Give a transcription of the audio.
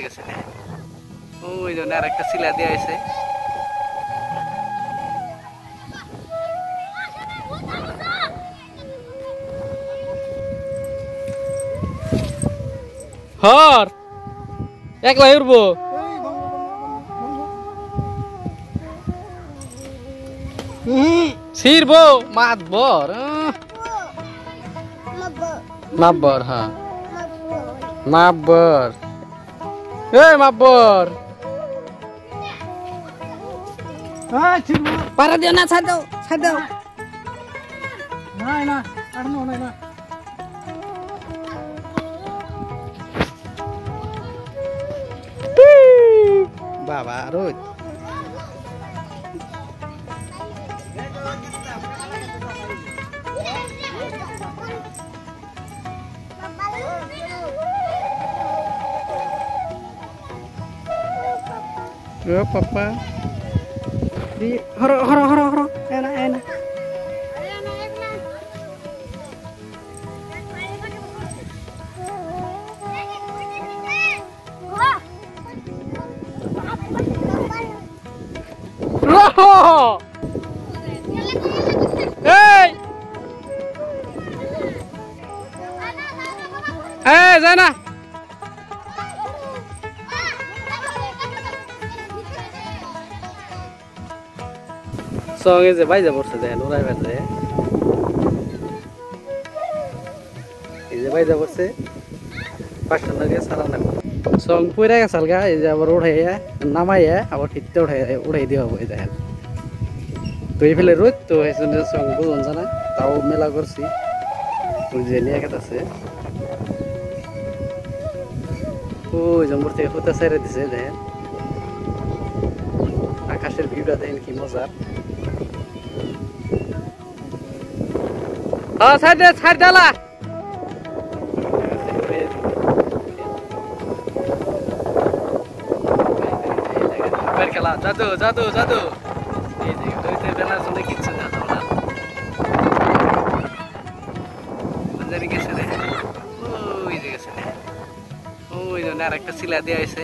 যে গেছে ওই জন্য আর একটা শিলা দিয়ে আছে হর একলা উড়বো ছিড়বো মাতবর মাতবর হ্যাঁ মাতবর এই মাতবর পারা দিও না ছাড় দাও না আর না বাবা রোজ papa di horo enak hey sana সঙ্গে যে বাইজা পড়ছে দেখেন ওরাই বেড়ে এই যে বাইজা পড়ছে পাঁচটা লাগে সারা না সং পুরা গেছাল গা এই যে আবার উঠাইয়া নামাইয়া আবার ঠিকতে উঠাই দিয়ে হবে দেখেন তো এই ফেলে রোদ তো এই জন্য সং বুঝুন জানা তাও মেলা করছি ওই যে নিয়ে আছে ওই জম্বর থেকে হুতা ছেড়ে দিছে দেখেন আকাশের ভিউটা দেখেন কি মজার হ্যাঁ ছাড় ডালা খেলা জাদু এই যে বেলার জন্য কিচ্ছু জানো না জানি গেছে ওই যে গেছে ওই জন্য আর একটা শিলা দিয়ে আছে